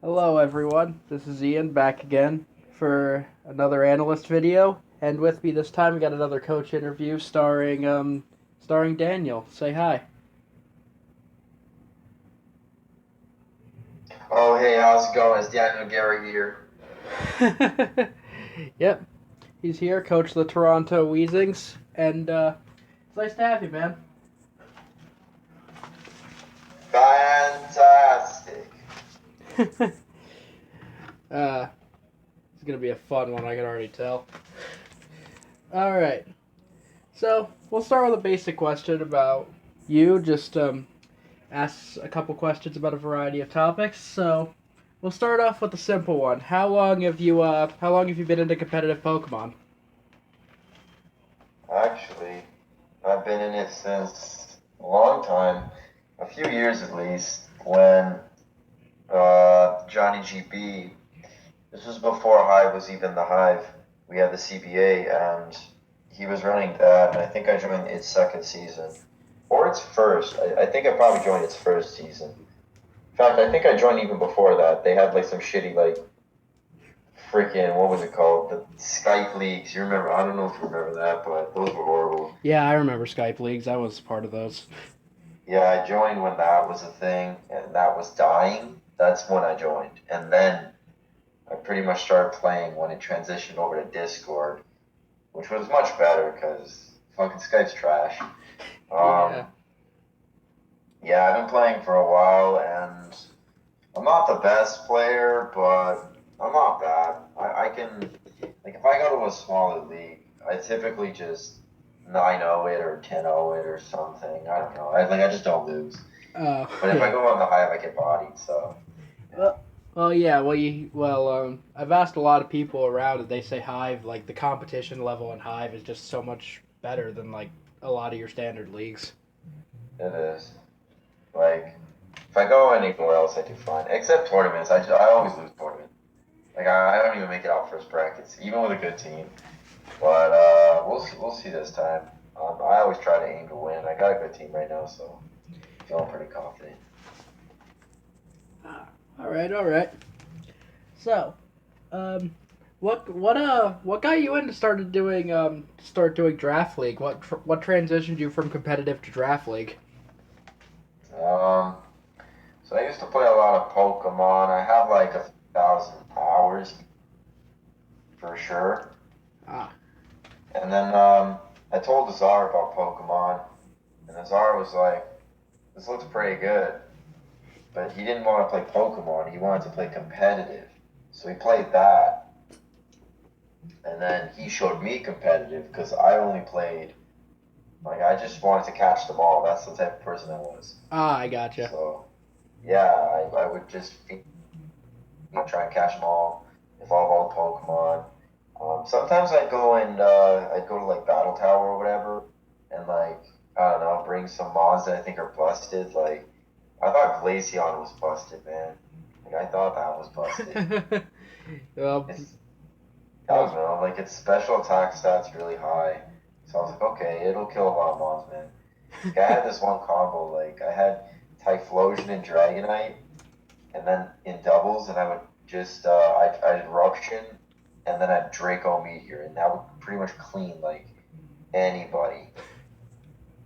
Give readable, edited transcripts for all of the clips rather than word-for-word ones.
Hello everyone, this is Ian back again for another analyst video, and with me this time we got another coach interview starring Daniel. Say hi. Oh, hey, how's it going? It's Daniel Gary here. Yep, he's here, coach of the Toronto Weezings, and it's nice to have you, man. Fantastic. uh, it's gonna be a fun one, I can already tell. All right, so we'll start with a basic question about you. Just ask a couple questions about a variety of topics. So we'll start off with a simple one. How long have you been into competitive Pokemon? Actually, I've been in it since a long time, a few years at least, when Johnny GB, this was before Hive was even the Hive. We had the CBA, and he was running that, and I think I joined its second season. Or its first. I think I probably joined its first season. In fact, I think I joined even before that. They had like some shitty freaking what was it called? The Skype leagues. You remember? I don't know if you remember that, but those were horrible. Yeah, I remember Skype leagues. I was part of those. Yeah, I joined when that was a thing, and that was dying. That's when I joined, and then I pretty much started playing when it transitioned over to Discord, which was much better because fucking Skype's trash. Yeah. Um, yeah, I've been playing for a while, and I'm not the best player, but I'm not bad. I can, like, if I go to a smaller league, I typically just 9-0 it or 10-0 it or something. I don't know. I just don't lose. But if I Yeah. go on the Hive, I get bodied. So yeah, Well, yeah. I've asked a lot of people around, and they say Hive, like the competition level in Hive, is just so much better than like a lot of your standard leagues. it is. Like if I go anywhere else, I do fine. Except tournaments. I always lose tournaments. Like I don't even make it out first brackets, even with a good team. But we'll see this time. I always try to aim to win. I got a good team right now, so feeling pretty confident. Ah, all right, all right. So, um, what got you into start doing draft league? What transitioned you from competitive to draft league? Um, so I used to play a lot of Pokemon. I have like 1,000 hours for sure. Ah, And then I told Azar about Pokemon, and Azar was like, "This looks pretty good," but he didn't want to play Pokemon. He wanted to play competitive, so he played that. And then he showed me competitive because I only played like I just wanted to catch them all. That's the type of person I was. I gotcha. So yeah, I would just try and catch them all, evolve all the Pokemon. Sometimes I'd go to like Battle Tower or whatever, and like I don't know, bring some mods that I think are busted. Like I thought Glaceon was busted, man. Like I thought that was busted. well, It's I well, don't know, like its special attack stats really high. So I was like, okay, it'll kill a lot of mons, man. Like I had this one combo, like I had Typhlosion and Dragonite, and then in doubles, and I would just I did Eruption, and then I'd Draco Meteor, and that would pretty much clean like anybody.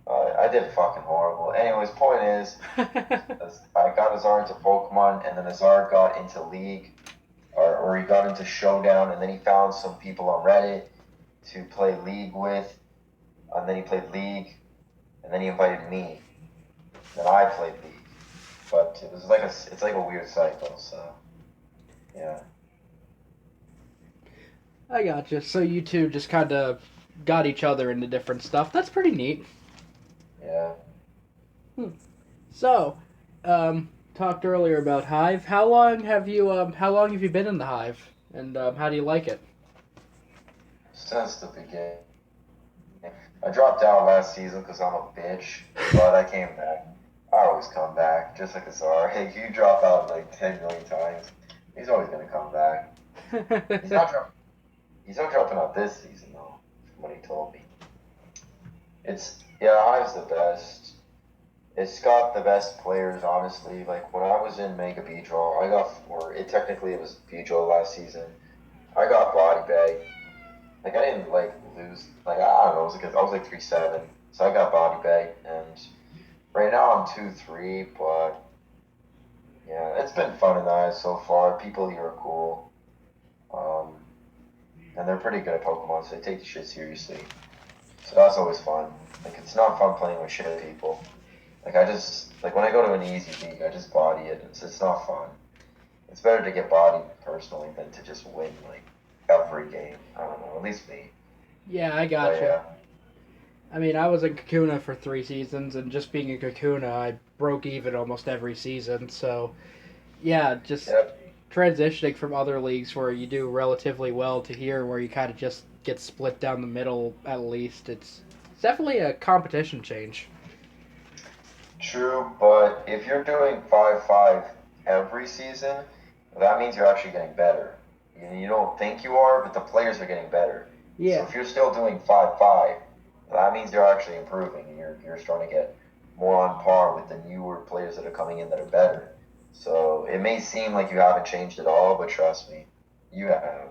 I did fucking horrible. Anyways, point is, I got Azar into Pokemon, and then Azar got into League, or he got into Showdown, and then he found some people on Reddit to play League with, and then he played League, and then he invited me, and I played League. But it's like a weird cycle. So yeah, I gotcha. So you two just kind of got each other into different stuff. That's pretty neat. yeah. Hmm. So, talked earlier about Hive. How long have you been in the Hive, and how do you like it? Since the beginning, I dropped out last season because I'm a bitch, but I came back. I always come back, just like Azar. Hey, you drop out like 10 million times, he's always gonna come back. He's not dropping. He's not dropping out this season though, from what he told me. It's yeah, Hive's the best. It's got the best players, honestly. Like when I was in Mega Beedrill, I got four. It was Beedrill last season. I got body bag. Like I didn't like lose. Like I don't know. I was like 3-7, so I got body bag. And right now I'm 2-3, but yeah, it's been fun in the eyes so far. People here are cool. Um, and they're pretty good at Pokemon, so they take the shit seriously. So that's always fun. Like it's not fun playing with shit people. Like I just like when I go to an easy league, I just body it. It's not fun. It's better to get bodied personally than to just win like every game. I don't know, at least me. Yeah, I But gotcha. yeah, I mean, I was in Kakuna for 3 seasons, and just being in Kakuna, I broke even almost every season. So, yeah, just yep, transitioning from other leagues where you do relatively well to here where you kind of just get split down the middle at least. It's definitely a competition change. true. But if you're doing 5-5 every season, that means you're actually getting better. You don't think you are, but the players are getting better. So Yeah. if you're still doing 5-5, that means you're actually improving, and you're starting to get more on par with the newer players that are coming in that are better. So it may seem like you haven't changed at all, but trust me, you have.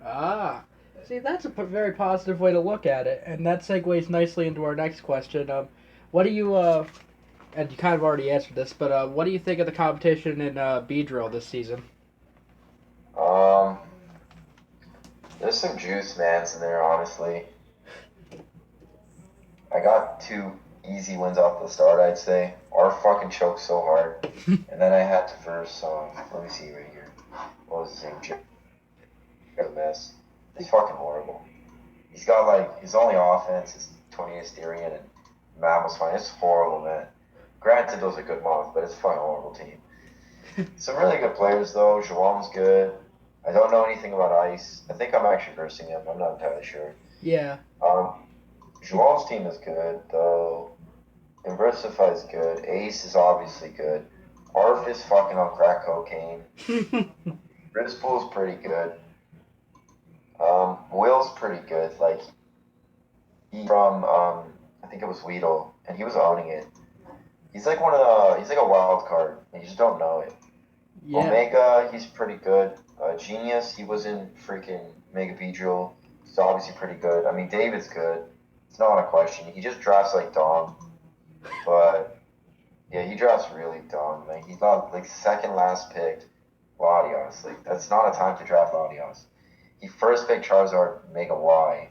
Ah. See, that's a very positive way to look at it, and that segues nicely into our next question. What do you and you kind of already answered this, but what do you think of the competition in Beedrill this season? Um, there's some juice mans in there, honestly. I got two easy wins off the start, I'd say. Our fucking choked so hard. And then I had to verse, let me see right here. What was his name? A mess. He's fucking horrible. He's got like, his only offense is Tony Asterian and Mammoth's fine. It's horrible, man. Granted, those are good moms, but it's a fucking horrible team. Some really good players, though. Jerom's good. I don't know anything about Ice. I think I'm actually versing him. I'm not entirely sure. Yeah. Um, Jerom's team is good, though. Inversify is good. Ace is obviously good. Arf is fucking on crack cocaine. Rizpool's pretty good. Will's pretty good. Like he from I think it was Weedle, and he was owning it. He's like a wild card, and you just don't know it. Yeah. Omega, he's pretty good. Genius, he was in freaking Mega Beedrill. He's obviously pretty good. I mean, David's good. It's not a question. He just drafts like Dom, but yeah, he drafts really dumb. Like he got like second last picked Latios. Like that's not a time to draft Latios. He first picked Charizard Mega Y.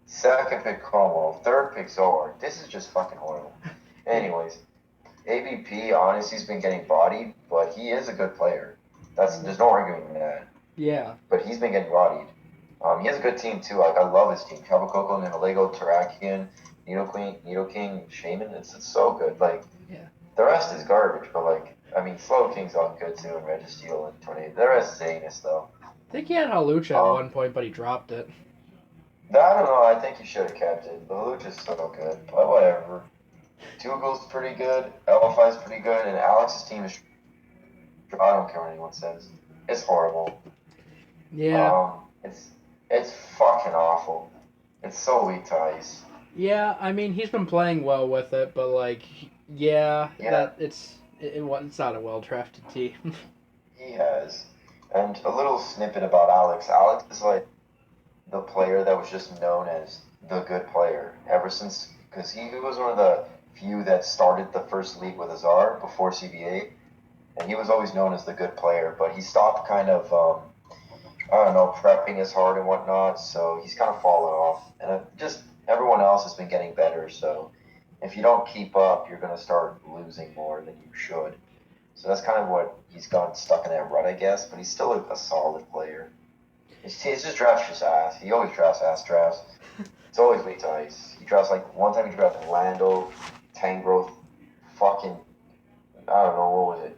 Second pick Como. Third pick Zord. This is just fucking horrible. Yeah. Anyways, ABP honestly has been getting bodied, but he is a good player. There's no arguing that. Yeah. But he's been getting bodied. He has a good team too. Like I love his team. Cavacoco, Nihilego, Terrakion, Nido King, Shaman. It's so good. Like Yeah. the rest is garbage, but like, I mean, Slow King's all good too, and Registeel and Tornado. The rest is anus though. I think he had Halucha at Um, one point, but he dropped it. I don't know. I think he should have kept it. The Luch is so good, but whatever. Tugel's pretty good. Elfai's pretty good, and Alex's team is. I don't care what anyone says. It's horrible. Yeah. It's fucking awful. It's so weak to ice. Yeah, I mean he's been playing well with it, but like, yeah, Yeah, that it's not a well drafted team. he has. And a little snippet about Alex. Alex is like the player that was just known as the good player ever since, because he was one of the few that started the first league with Azar before CBA, and he was always known as the good player. But he stopped kind of, I don't know, prepping as hard and whatnot, so he's kind of fallen off. And just everyone else has been getting better, so if you don't keep up, you're going to start losing more than you should. So that's kind of what he's gotten stuck in that rut, I guess. But he's still a solid player. His just drafts just ass. He always drafts ass drafts. It's always weak to ice. He drafts like one time he drafted Lando, Tangrowth, fucking I don't know what was it,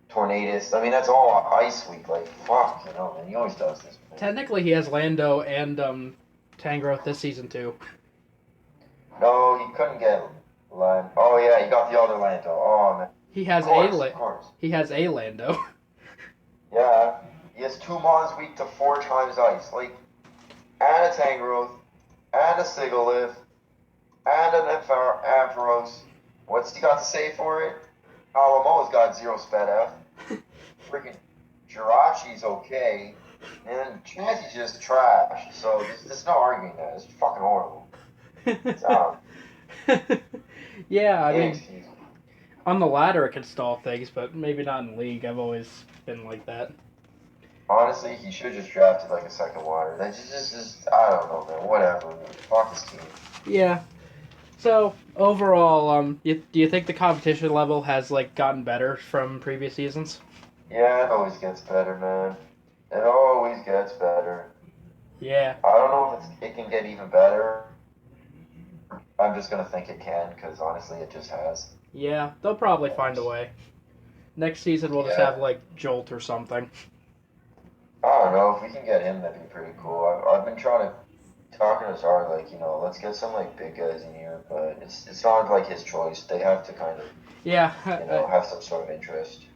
Tornadus. I mean that's all ice week. Like fuck, man. He always does this. Man. Technically, he has Lando and Tangrowth this season too. No, he couldn't get Land. Oh yeah, he got the other Lando. Oh man, He has of course. he has a Lando. Yeah, he has two Mons weak to 4 times ice. Like and a Tangrowth, and a Sigalith, and an Ampharos. What's he got to say for it? Alamo's got 0 sped F. Freaking Jirachi's okay. And Chansey's just trash. So there's no arguing that. It's fucking horrible. Yeah, I mean, Inexcusable. on the ladder it can stall things, but maybe not in league. I've always been like that. Honestly, he should have just drafted like a second water. That just I don't know, man. Whatever. Man. Fuck his team. Yeah. So overall, do you think the competition level has like gotten better from previous seasons? Yeah, it always gets better, man. It always gets better. Yeah. I don't know if it can get even better. I'm just gonna think it can, because honestly, it just has. Yeah, they'll probably find a way. Next season we'll just have like Jolt or something. I don't know if we can get him. That'd be pretty cool. I've been trying to talking to Zara, like let's get some like big guys in here, but it's not like his choice. They have to kind of Yeah. have some sort of interest.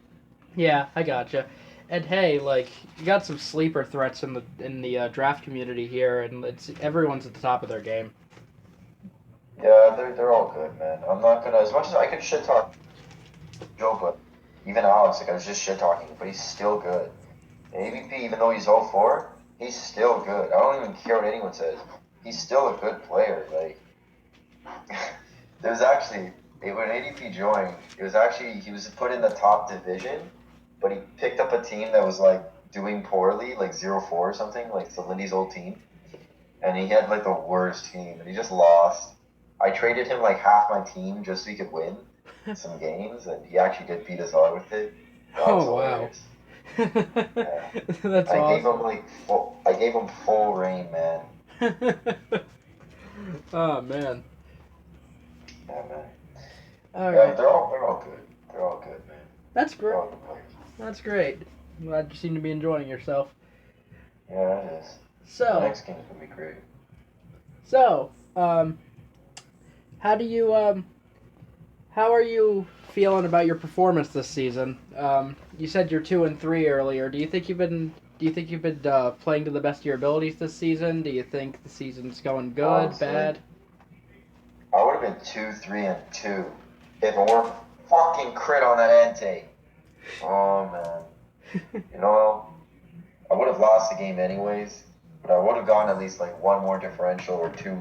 Yeah, I gotcha. And hey, like you got some sleeper threats in the draft community here, and everyone's at the top of their game. Yeah, they're all good, man. I'm not gonna as much as I could shit talk Joe, but even Alex, like I was just shit talking, but he's still good. AVP, even though he's 0-4, he's still good. I don't even care what anyone says. He's still a good player. Like, there's actually, when ADP joined, it was actually, he was put in the top division, but he picked up a team that was like doing poorly, like 0-4 or something, like Lindy's old team. And he had like the worst team, and he just lost. I traded him like half my team just so he could win some games, and he actually did beat us all with it. That was hilarious. Yeah. That's awesome. I gave him full reign, man. Oh man. Yeah, man. All Yeah, right. they're all good. They're all good, man. That's They're great. all good players. That's great. I'm glad you seem to be enjoying yourself. Yeah, it is. The So, next game's gonna be great. how do you how are you feeling about your performance this season? You said you're 2-3 earlier. Do you think you've been playing to the best of your abilities this season? Do you think the season's going good, Honestly, bad? I would have been 2-3-2 if it weren't fucking crit on that Entei. Oh man. I would have lost the game anyways, but I would have gotten at least like one more differential or two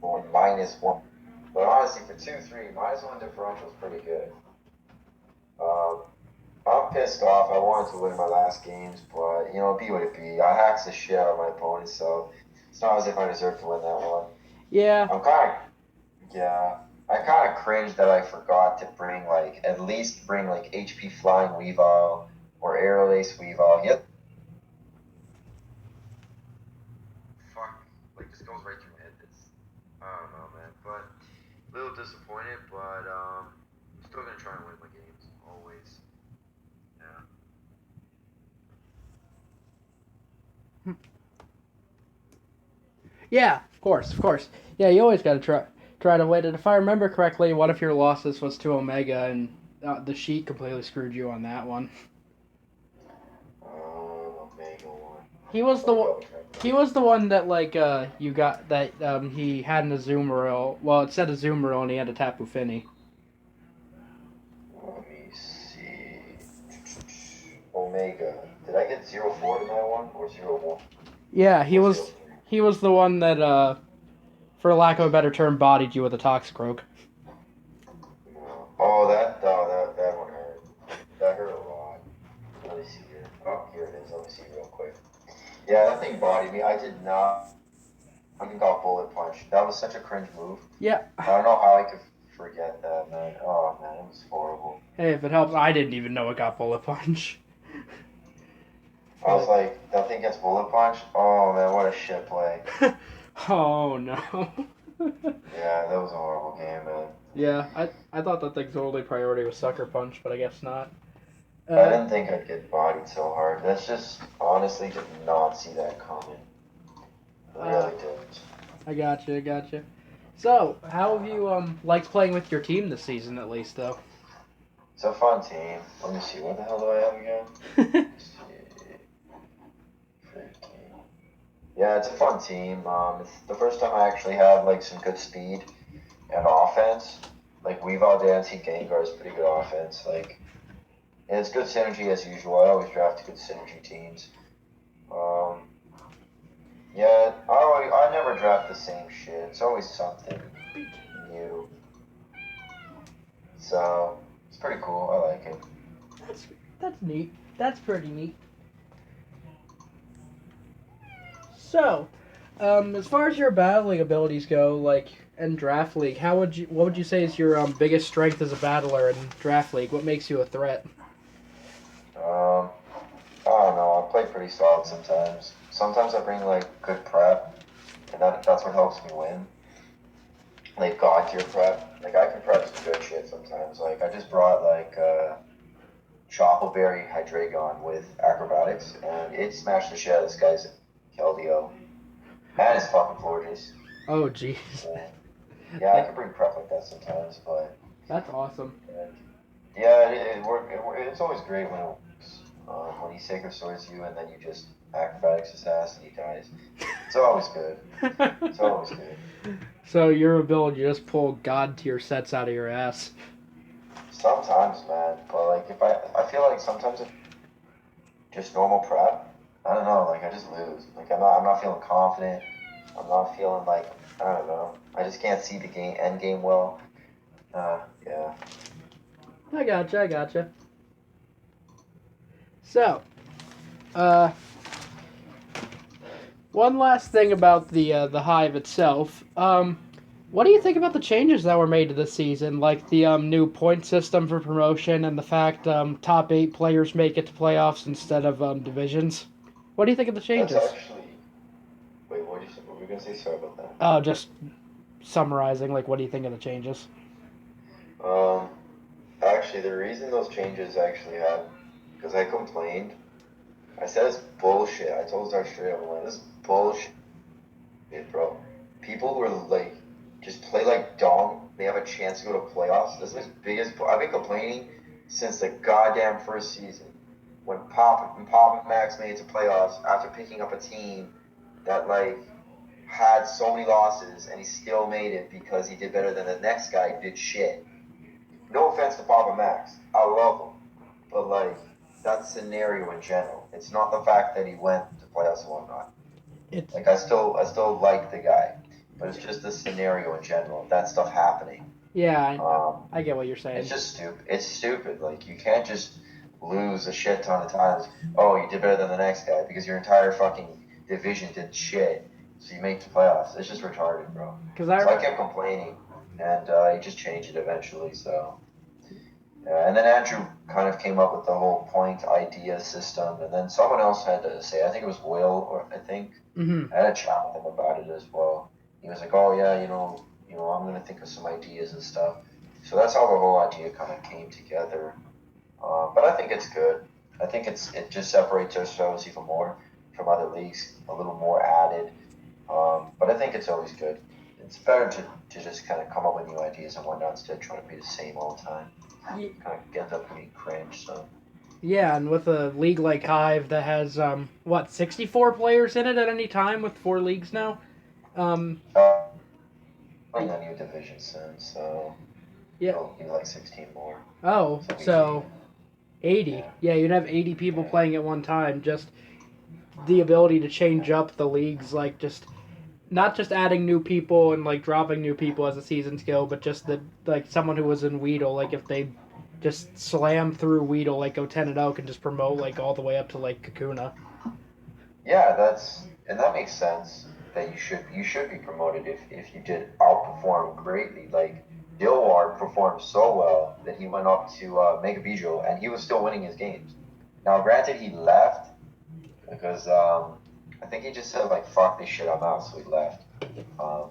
or -1. But honestly, for 2-3, -1 differential is pretty good. Um, I'm pissed off. I wanted to win my last games, but be what it be. I hacked the shit out of my opponents, so it's not as if I deserve to win that one. Yeah. I kind of cringe that I forgot to at least bring like HP Flying Weavile or Aerial Ace Weavile. Yep. Fuck, like this goes right through my head. I don't know, man, but a little disappointed, but I'm still gonna try and win my games always. Yeah. Yeah, of course. Yeah, you always got to try to win it. If I remember correctly, one of your losses was to Omega, and the sheet completely screwed you on that one. Omega one. He was the one. He was the one that you got that he had an Azumarill. Well, it said Azumarill, and he had a Tapu Fini. Let me see. Omega. Did I get 0-4 in that one or 0-1? Yeah, he was. He was the one that, for lack of a better term, bodied you with a Toxicroak. Oh, that one hurt. That hurt a lot. Let me see here. Oh, here it is. Let me see real quick. Yeah, that thing bodied me. I did not. I got bullet punch. That was such a cringe move. Yeah. I don't know how I could forget that, man. Oh man, it was horrible. Hey, if it helps, I didn't even know it got bullet punch. I was like, that thing gets bullet punch? Oh man, what a shit play. Oh no. Yeah, that was a horrible game, man. Yeah, I thought that thing's only priority was Sucker Punch, but I guess not. I didn't think I'd get bodied so hard. That's just, honestly, did not see that coming. Really didn't. I gotcha. So, how have you liked playing with your team this season, at least, though? It's a fun team. Let me see, what the hell do I have again? Yeah, it's a fun team. It's the first time I actually had like some good speed and offense. Like Weave all dance, he Gengar's pretty good offense. Like, and it's good synergy as usual. I always draft good synergy teams. Um, yeah, I never draft the same shit. It's always something new. So it's pretty cool. I like it. That's neat. That's pretty neat. So, as far as your battling abilities go, like in draft league, what would you say is your biggest strength as a battler in draft league? What makes you a threat? I don't know. I play pretty solid sometimes. Sometimes I bring like good prep, and that's what helps me win. Like god tier prep. Like I can prep some good shit sometimes. Like I just brought like Choppleberry Hydreigon with acrobatics, and it smashed the shit out of this guy's Keldeo. And his fucking Florges. Oh, jeez. Yeah, I can bring prep like that sometimes, but That's awesome. yeah, it's always great when it works. When he Sacred Swords you and then you just acrobatics his ass and he dies. It's always good. It's always good. So your ability to just pull god tier sets out of your ass. Sometimes, man, but like if I feel like sometimes if just normal prep, I don't know, like I just lose. Like I'm not feeling confident. I'm not feeling like I don't know. I just can't see the end game well. Yeah. I gotcha. So, uh, one last thing about the Hive itself. What do you think about the changes that were made to this season, like the new point system for promotion and the fact top 8 players make it to playoffs instead of divisions? What do you think of the That's changes? actually wait, what were you gonna say? Sorry about that. Oh, just summarizing, like, what do you think of the changes? Um Actually the reason those changes actually happened because I complained. I said it's bullshit. I told Zar straight up, I'm like, this is bullshit, bro. People who are like, just play like dom. They have a chance to go to playoffs. This is my biggest. I've been complaining since the goddamn first season when Pop and Max made it to playoffs after picking up a team that like had so many losses and he still made it because he did better than the next guy who did shit. No offense to Pop and Max, I love them, but like that scenario in general. It's not the fact that he went to playoffs and whatnot. It's Like I still like the guy, but it's just the scenario in general. That stuff happening. yeah, Um, I get what you're saying. it's just stupid. It's stupid. Like you can't just lose a shit ton of times. Oh, you did better than the next guy because your entire fucking division did shit. So you make the playoffs. It's just retarded, bro. Because So I kept complaining, and he just changed it eventually. So. Yeah, and then Andrew kind of came up with the whole point idea system, and then someone else had to say, I think it was Will, or I think hmm I had a chat with him about it as well. He was like, "Oh yeah, I'm gonna think of some ideas and stuff." So that's how the whole idea kind of came together. But I think it's good. I think it just separates ourselves even more from other leagues, a little more added. But I think it's always good. It's better to just kind of come up with new ideas and whatnot instead of trying to be the same all the time. Kind of ends up being cringe. So Yeah, and with a league like Hive that has 64 players in it at any time with 4 leagues now. Um, playing a new division soon, so yeah. it'll be like 16 more. Oh, so 80. Yeah. Yeah, you'd have 80 people Yeah. playing at one time. Just the ability to change up the leagues, like just not just adding new people and like dropping new people as the seasons go, but just the like someone who was in Weedle, like if they just slam through Weedle, like go 10-0, can just promote like all the way up to like Kakuna. Yeah, that makes sense. That you should be promoted if you did outperform greatly. Like Dilwar performed so well that he went up to Mega Beedrill and he was still winning his games. Now, granted, he left because I think he just said like "fuck this shit, I'm out," so he left. Um,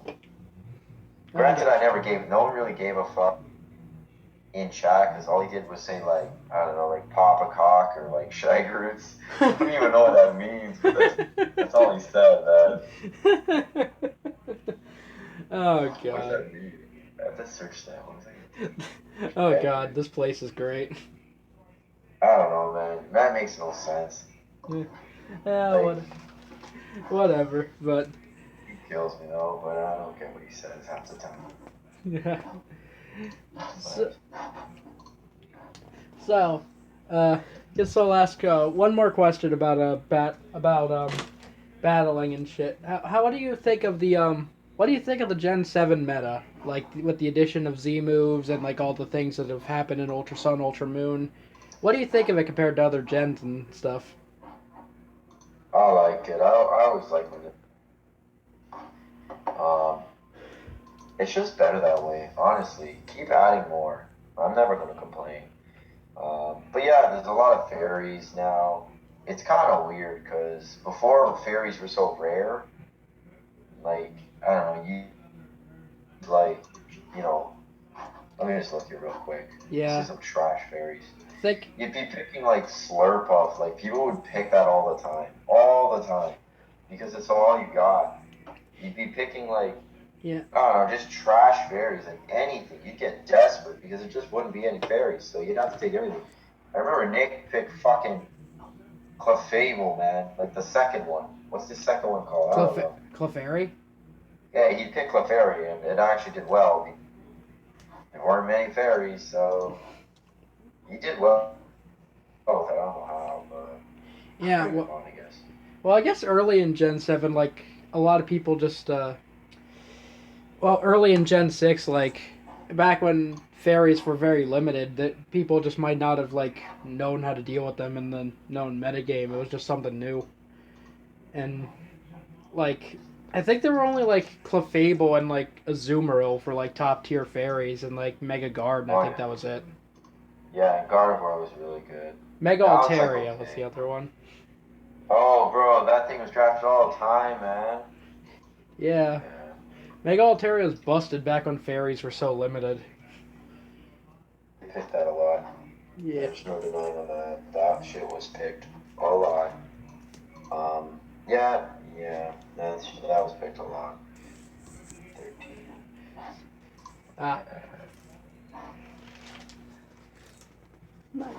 Granted, no one really gave a fuck in chat because all he did was say like I don't know, like "pop a cock" or like "shag roots." I don't even know what that means, but that's all he said, man. Oh What does god. that mean? I have to search that one thing. Oh Shag god, roots. this place is great. I don't know, man. That makes no sense. Yeah, Like whatever. But he kills me though, but I don't get what he says half the time. yeah. So, so guess I'll ask one more question about battling and shit. What do you think of the what do you think of the Gen 7 meta? Like with the addition of Z moves and like all the things that have happened in Ultra Sun, Ultra Moon. What do you think of it compared to other gens and stuff? I like it. I always like when it's just better that way. Honestly, keep adding more. I'm never gonna complain. But yeah, there's a lot of fairies now. It's kind of weird because before fairies were so rare. Like I don't know, you like you know. Let me just look here real quick. This Yeah, is some trash fairies. I think You'd be picking like Slurpuff. Like people would pick that all the time, because it's all you got. You'd be picking like yeah, I don't know, just trash fairies, like anything. You'd get desperate because there just wouldn't be any fairies, so you'd have to take everything. I remember Nick picked fucking Clefable, man, like the second one. What's the second one called? I don't know. Clefairy. Yeah, he picked Clefairy, and it actually did well. There weren't many fairies, so he did well. Oh, I don't know how, but Yeah, pretty good well, fun, I guess. I guess early in Gen 7, like a lot of people just well, early in Gen 6, like back when fairies were very limited, that people just might not have like known how to deal with them in the known metagame. It was just something new. And like I think there were only like Clefable and like Azumarill for like top tier fairies and like Mega Guard, and I Oh think yeah, that was it. yeah. Gardevoir was really good. Mega Now it's like Altaria was the okay. other one. Oh, bro, that thing was drafted all the time, man. Yeah. Yeah, Mega Altaria was busted back when fairies were so limited. they picked that a lot. Yeah. There's no denying on that. That shit was picked a lot. Yeah, yeah. That was picked a lot. 13. Ah. Yeah. Nice.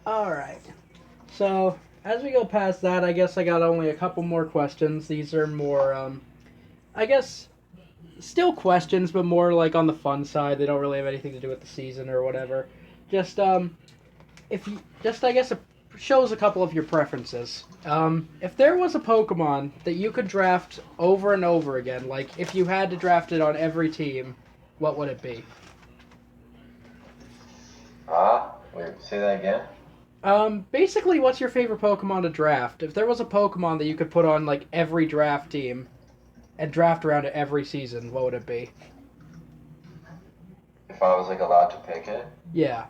Alright. So, as we go past that, I guess I got only a couple more questions. These are more, I guess, still questions, but more like on the fun side. They don't really have anything to do with the season or whatever. Just, if you, just, I guess, it shows a couple of your preferences. If there was a Pokemon that you could draft over and over again, like if you had to draft it on every team, what would it be? Wait, say that again? Basically, what's your favorite Pokemon to draft? If there was a Pokemon that you could put on like every draft team and draft around it every season, what would it be? If I was like allowed to pick it, Yeah,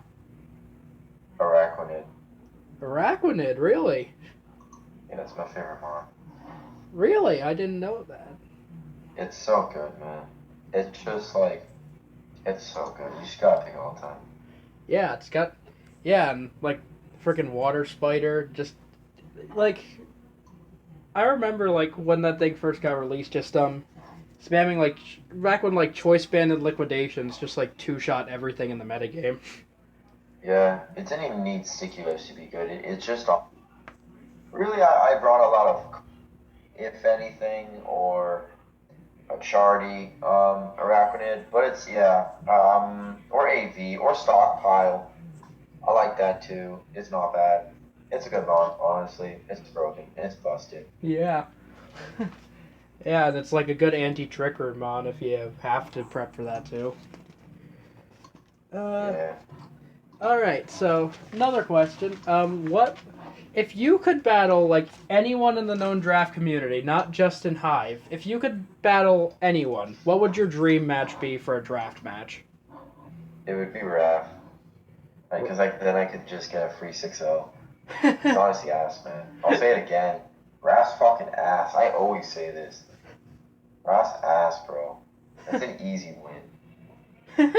Araquanid. Araquanid. Really, Yeah, that's my favorite mon. really, I didn't know that. It's so good, man. It's just like, it's so good. You just gotta pick it all the time. Yeah, it's got, yeah, and like freaking water spider. Just like I remember like when that thing first got released, just spamming like back when like choice band and liquidations just like two shot everything in the metagame. Yeah, it didn't even need sticky lips to be good. It's just really I brought a lot of if anything or a Chardy, Araquanid, but it's yeah, or AV or Stockpile. I like that too. It's not bad. It's a good mod, honestly. It's broken. It's busted. Yeah. Yeah, that's like a good anti-trigger mod if you have to prep for that too. Uh, Yeah. all right. So another question. What if you could battle like anyone in the known draft community, not just in Hive? If you could battle anyone, what would your dream match be for a draft match? It would be Raph. Because then I could just get a free 6-0. It's honestly ass, man. I'll say it again. Raph's fucking ass. I always say this. Raph's ass, bro. That's an easy win.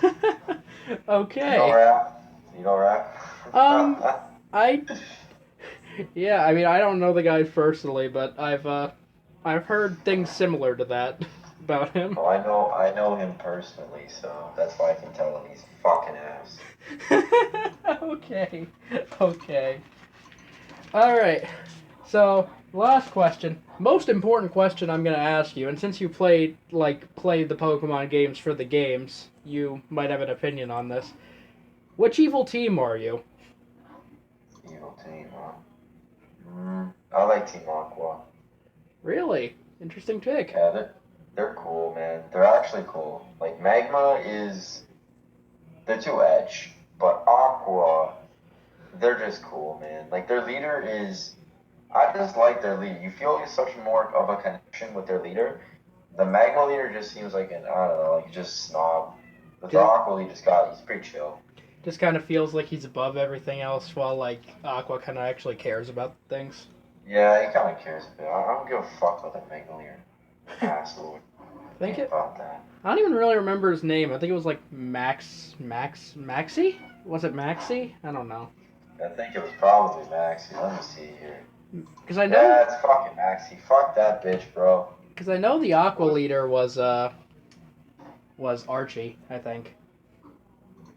You know Okay. Raph? You know Um, Raph? I yeah. I mean, I don't know the guy personally, but I've heard things similar to that about him. Oh, I know him personally, so that's why I can tell him he's fucking ass. Okay. Okay. All right. So, last question. most important question I'm gonna ask you, and since you play the Pokemon games for the games, you might have an opinion on this. Which evil team are you? Evil team, huh? I like Team Aqua. Really? Interesting pick. Yeah, they're cool, man. They're actually cool. Like Magma is they're too edge, but Aqua, they're just cool, man. Like their leader is I just like their leader. You feel like such more of a connection with their leader. The Magma leader just seems like an I don't know, like just snob. But the Just, Aqua leader he's pretty chill. just kind of feels like he's above everything else, while like Aqua kind of actually cares about things. Yeah, he kind of cares a bit. I don't give a fuck about the Magma leader. Asshole. I think Ain't it. about that. I don't even really remember his name. I think it was like Maxi. Was it Maxi? I don't know. I think it was probably Maxi. Let me see here. Because I Yeah, know, it's fucking Maxi. Fuck that bitch, bro. because I know the Aqua leader was Archie. I think.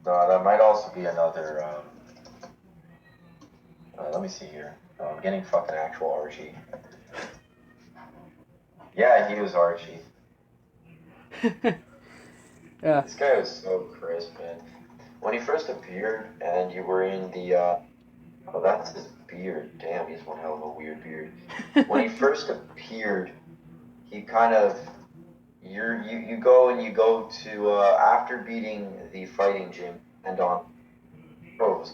No, that might also be another. Let me see here. I'm getting fucking actual Archie. Yeah, he was Archie. Yeah. This guy was so crisp, man. When he first appeared, and you were in the. Oh, that's his beard. Damn, he's one hell of a weird beard. When he first appeared, he kind of. You go to after beating the fighting gym and on pros,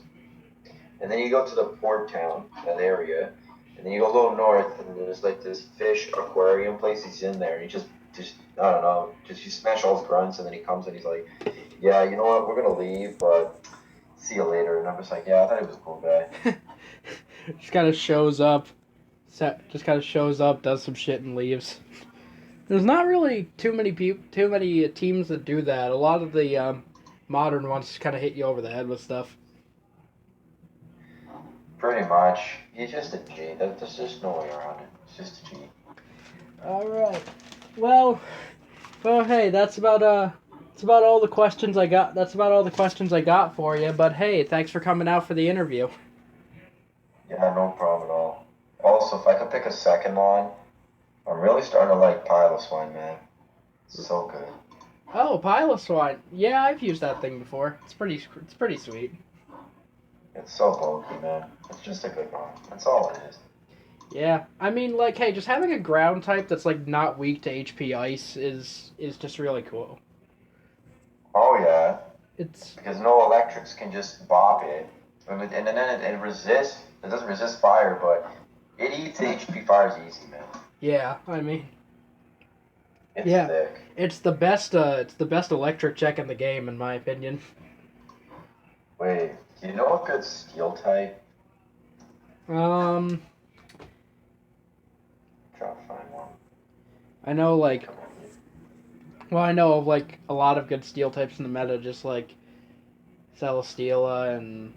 and then you go to the port town, that area, and then you go a little north, and there's like this fish aquarium place. He's in there, and he just I don't know, just you smash all his grunts, and then he comes and he's like, yeah, you know what, we're gonna leave, but see you later. And I'm just like, yeah, I thought he was a cool guy. Just kind of shows up. Just kind of shows up, does some shit, and leaves. There's not really too many teams that do that. A lot of the modern ones kind of hit you over the head with stuff. Pretty much, he's just a G. There's just no way around it. It's just a G. All right. Well, hey, that's about all the questions I got. That's about all the questions I got for you. But hey, thanks for coming out for the interview. Yeah, no problem at all. Also, if I could pick a second line, I'm really starting to like Piloswine, man. It's so good. Oh, Piloswine. Yeah, I've used that thing before. It's pretty sweet. It's so bulky, man. It's just a good one. That's all it is. Yeah, I mean, like, hey, just having a ground type that's like not weak to HP Ice is just really cool. Oh yeah, It's because no electrics can just bop it, and then it resists. It doesn't resist fire, but it eats HP fires easy, man. yeah, I mean, It's yeah, thick. it's the best electric check in the game in my opinion. Wait, do you know a good steel type? Um, Try to find one. I know like Come on. I know of like a lot of good steel types in the meta, just like Celesteela and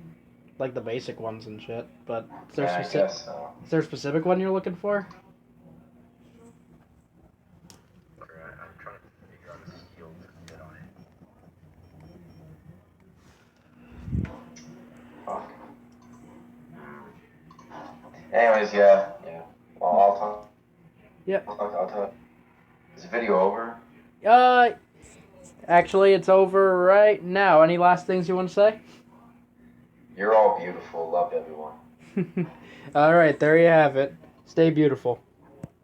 like the basic ones and shit. But Yeah, I guess so. is there a specific one you're looking for? I'm trying to figure out a steel to fit on it. Fuck. Anyways, yeah. Well, I'll talk. Yep. I'll talk. Is the video over? Uh, actually, it's over right now. Any last things you want to say? You're all beautiful. Love everyone. All right, there you have it. Stay beautiful.